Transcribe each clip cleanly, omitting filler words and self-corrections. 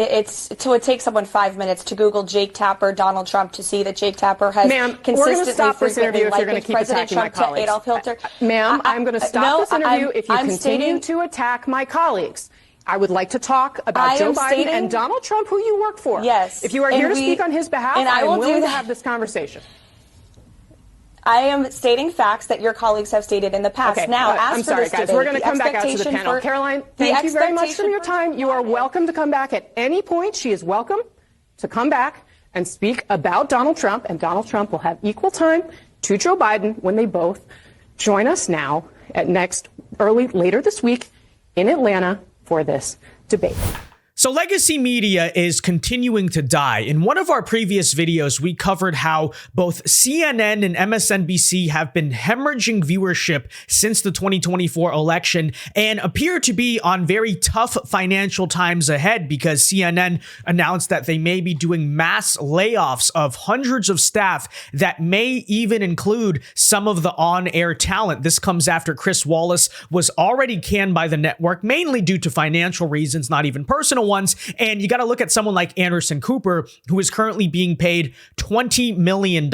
it would take someone 5 minutes to Google Jake Tapper, Donald Trump, to see that Jake Tapper has consistently, frequently likened President Trump to Adolf Hitler. Ma'am, I'm going to stop this interview if you continue to attack my colleagues. I would like to talk about Joe Biden and Donald Trump, who you work for. Yes. If you are here to speak on his behalf, I am willing to have this conversation. I am stating facts that your colleagues have stated in the past. Okay, now, I'm sorry, guys. We're going to come back out to the panel. Caroline, thank you very much for your time. You are welcome to come back at any point. She is welcome to come back and speak about Donald Trump, and Donald Trump will have equal time to Joe Biden when they both join us now at later this week in Atlanta for this debate. So legacy media is continuing to die. In one of our previous videos, we covered how both CNN and MSNBC have been hemorrhaging viewership since the 2024 election and appear to be on very tough financial times ahead, because CNN announced that they may be doing mass layoffs of hundreds of staff that may even include some of the on-air talent. This comes after Chris Wallace was already canned by the network, mainly due to financial reasons, not even personal ones. And you got to look at someone like Anderson Cooper, who is currently being paid $20 million,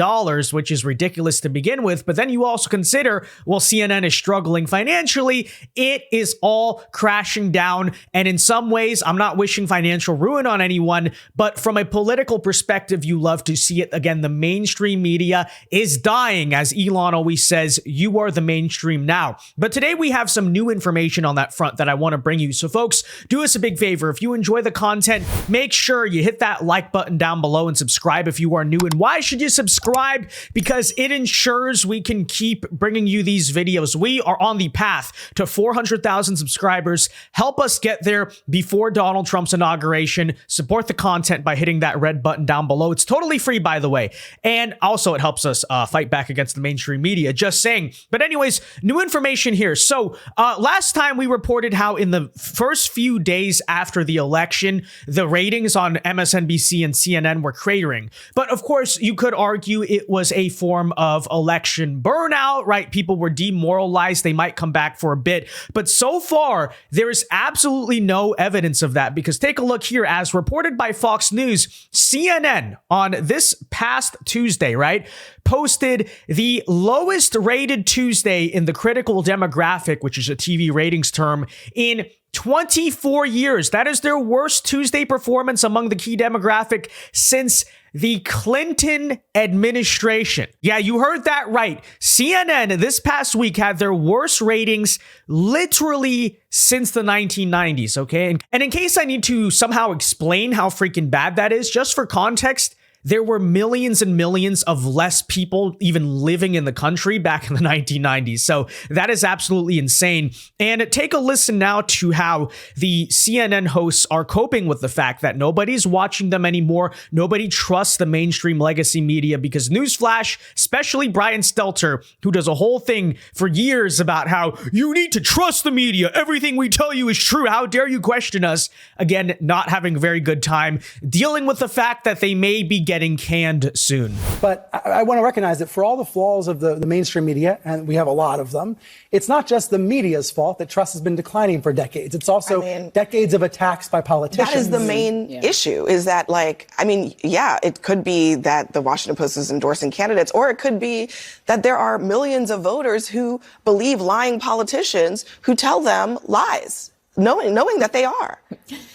which is ridiculous to begin with. But then you also consider, well, CNN is struggling financially. It is all crashing down. And in some ways, I'm not wishing financial ruin on anyone, but from a political perspective, you love to see it. Again, the mainstream media is dying. As Elon always says, you are the mainstream now. But today we have some new information on that front that I want to bring you. So folks, do us a big favor. If you enjoy the content, make sure you hit that like button down below and subscribe if you are new. And why should you subscribe? Because it ensures we can keep bringing you these videos. We are on the path to 400,000 subscribers. Help us get there before Donald Trump's inauguration. Support the content by hitting that red button down below. It's totally free, by the way. And also it helps us fight back against the mainstream media, just saying. But anyways, new information here. So last time we reported how in the first few days after the election, the ratings on MSNBC and CNN were cratering. But of course, you could argue it was a form of election burnout, right? People were demoralized. They might come back for a bit. But so far, there is absolutely no evidence of that, because take a look here. As reported by Fox News, CNN on this past Tuesday, right, posted the lowest rated Tuesday in the critical demographic, which is a TV ratings term, in 24 years. That is their worst Tuesday performance among the key demographic since the Clinton administration. Yeah, you heard that right. CNN this past week had their worst ratings literally since the 1990s, okay? And in case I need to somehow explain how freaking bad that is, just for context, there were millions and millions of less people even living in the country back in the 1990s. So that is absolutely insane. And take a listen now to how the CNN hosts are coping with the fact that nobody's watching them anymore. Nobody trusts the mainstream legacy media, because newsflash, especially Brian Stelter, who does a whole thing for years about how you need to trust the media. Everything we tell you is true. How dare you question us? Again, not having a very good time dealing with the fact that they may be getting canned soon. But I want to recognize that for all the flaws of the mainstream media, and we have a lot of them, it's not just the media's fault that trust has been declining for decades. It's also decades of attacks by politicians. That is the main issue, is that, like, I mean, yeah, it could be that the Washington Post is endorsing candidates, or it could be that there are millions of voters who believe lying politicians who tell them lies, knowing that they are.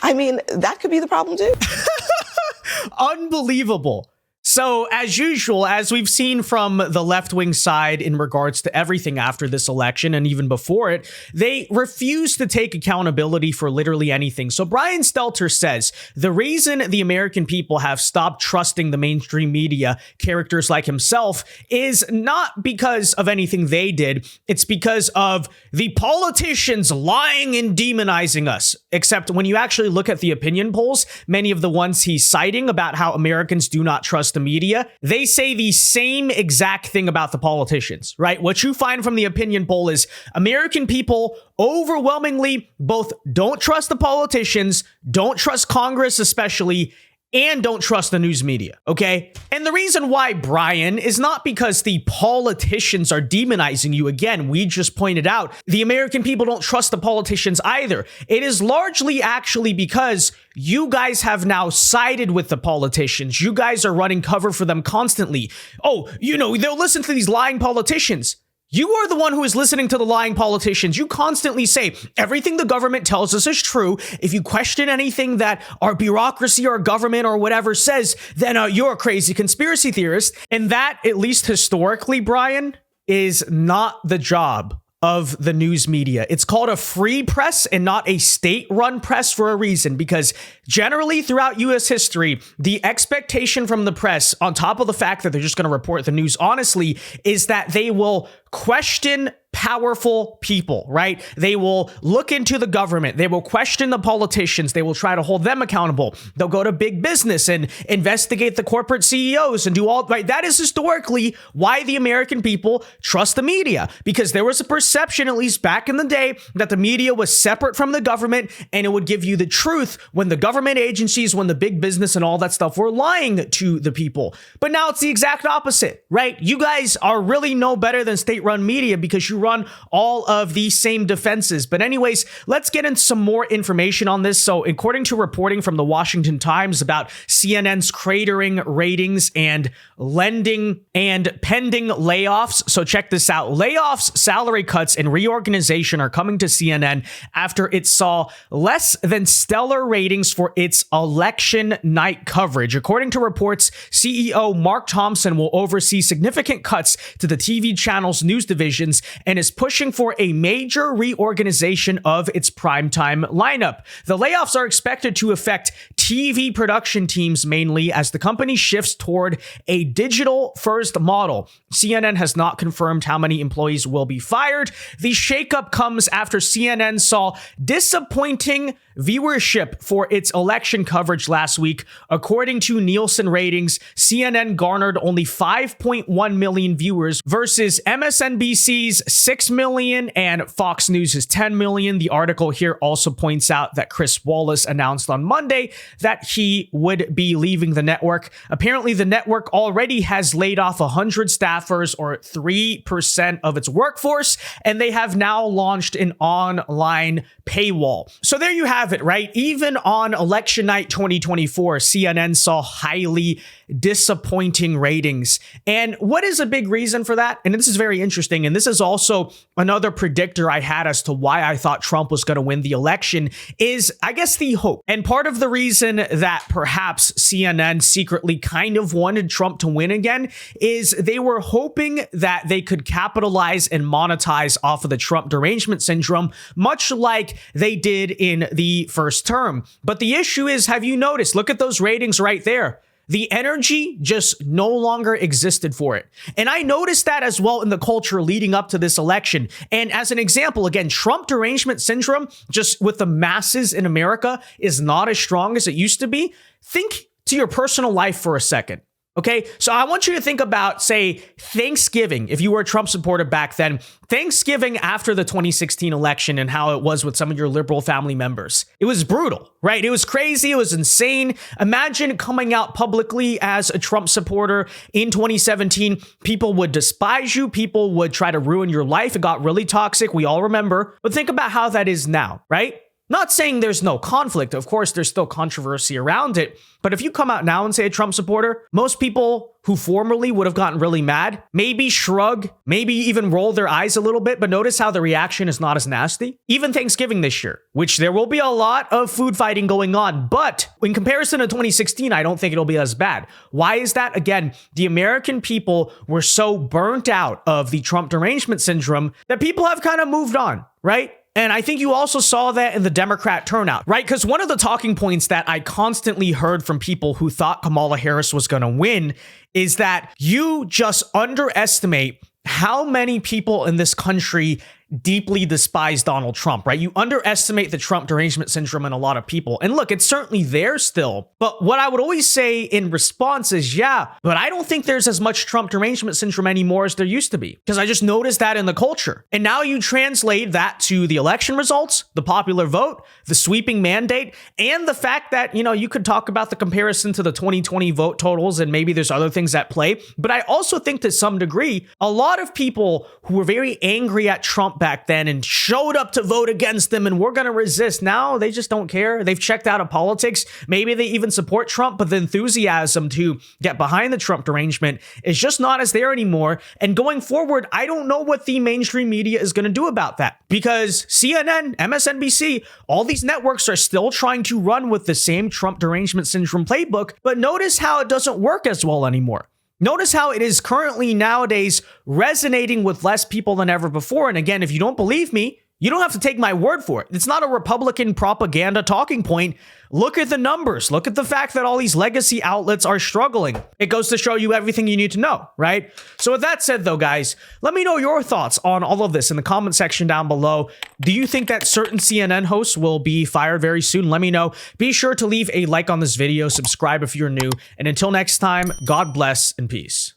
I mean, that could be the problem too. Unbelievable. So, as usual, as we've seen from the left-wing side in regards to everything after this election and even before it, they refuse to take accountability for literally anything. So Brian Stelter says the reason the American people have stopped trusting the mainstream media, characters like himself, is not because of anything they did. It's because of the politicians lying and demonizing us. Except when you actually look at the opinion polls, many of the ones he's citing about how Americans do not trust the media, they say the same exact thing about the politicians, right? What you find from the opinion poll is American people overwhelmingly both don't trust the politicians, don't trust Congress especially, and don't trust the news media, okay? And the reason why, Brian, is not because the politicians are demonizing you. Again, we just pointed out the American people don't trust the politicians either. It is largely actually because you guys have now sided with the politicians. You guys are running cover for them constantly. Oh, they'll listen to these lying politicians. You are the one who is listening to the lying politicians. You constantly say everything the government tells us is true. If you question anything that our bureaucracy or government or whatever says, then you're a crazy conspiracy theorist. And that, at least historically, Brian, is not the job of the news media. It's called a free press and not a state-run press for a reason, because generally throughout U.S. history, the expectation from the press, on top of the fact that they're just going to report the news honestly, is that they will question powerful people, right? They will look into the government. They will question the politicians. They will try to hold them accountable. They'll go to big business and investigate the corporate CEOs and do all, right? That is historically why the American people trust the media, because there was a perception, at least back in the day, that the media was separate from the government and it would give you the truth when the government agencies, when the big business and all that stuff were lying to the people. But now it's the exact opposite, right? You guys are really no better than state-run media because you run all of these same defenses. But anyways, let's get into some more information on this. So according to reporting from the Washington Times about CNN's cratering ratings and lending and pending layoffs. So check this out. Layoffs, salary cuts, and reorganization are coming to CNN after it saw less than stellar ratings for its election night coverage. According to reports, CEO Mark Thompson will oversee significant cuts to the TV channel's news divisions and is pushing for a major reorganization of its primetime lineup. The layoffs are expected to affect TV production teams mainly as the company shifts toward a digital-first model. CNN has not confirmed how many employees will be fired. The shakeup comes after CNN saw disappointing viewership for its election coverage last week. According to Nielsen ratings, CNN garnered only 5.1 million viewers versus MSNBC's 6 million and Fox News' 10 million. The article here also points out that Chris Wallace announced on Monday that he would be leaving the network. Apparently, the network already has laid off 100 staffers, or 3% of its workforce, and they have now launched an online paywall. So there you have it, right? Even on election night 2024, CNN saw highly disappointing ratings. And what is a big reason for that? And this is very interesting. And this is also another predictor I had as to why I thought Trump was going to win the election is, I guess, the hope. And part of the reason that perhaps CNN secretly kind of wanted Trump to win again is they were hoping that they could capitalize and monetize off of the Trump derangement syndrome, much like they did in the first term. But the issue is, have you noticed? Look at those ratings right there. The energy just no longer existed for it. And I noticed that as well in the culture leading up to this election. And as an example, again, Trump derangement syndrome, just with the masses in America, is not as strong as it used to be. Think to your personal life for a second. Okay, so I want you to think about, say, Thanksgiving. If you were a Trump supporter back then, Thanksgiving after the 2016 election and how it was with some of your liberal family members. It was brutal, right? It was crazy. It was insane. Imagine coming out publicly as a Trump supporter in 2017. People would despise you. People would try to ruin your life. It got really toxic. We all remember. But think about how that is now, right? Not saying there's no conflict. Of course, there's still controversy around it. But if you come out now and say a Trump supporter, most people who formerly would have gotten really mad, maybe shrug, maybe even roll their eyes a little bit. But notice how the reaction is not as nasty. Even Thanksgiving this year, which there will be a lot of food fighting going on. But in comparison to 2016, I don't think it'll be as bad. Why is that? Again, the American people were so burnt out of the Trump derangement syndrome that people have kind of moved on, right? And I think you also saw that in the Democrat turnout, right? Because one of the talking points that I constantly heard from people who thought Kamala Harris was going to win is that you just underestimate how many people in this country deeply despise Donald Trump, right? You underestimate the Trump derangement syndrome in a lot of people. And look, it's certainly there still. But what I would always say in response is, yeah, but I don't think there's as much Trump derangement syndrome anymore as there used to be, because I just noticed that in the culture. And now you translate that to the election results, the popular vote, the sweeping mandate, and the fact that, you could talk about the comparison to the 2020 vote totals, and maybe there's other things at play. But I also think to some degree, a lot of people who were very angry at Trump back then and showed up to vote against them and we're going to resist. Now they just don't care. They've checked out of politics. Maybe they even support Trump, but the enthusiasm to get behind the Trump derangement is just not as there anymore. And going forward, I don't know what the mainstream media is going to do about that, because CNN, MSNBC, all these networks are still trying to run with the same Trump derangement syndrome playbook. But notice how it doesn't work as well anymore. Notice how it is currently nowadays resonating with less people than ever before. And again, if you don't believe me, you don't have to take my word for it. It's not a Republican propaganda talking point. Look at the numbers. Look at the fact that all these legacy outlets are struggling. It goes to show you everything you need to know, right? So with that said, though, guys, let me know your thoughts on all of this in the comment section down below. Do you think that certain CNN hosts will be fired very soon? Let me know. Be sure to leave a like on this video, subscribe if you're new, and until next time, God bless and peace.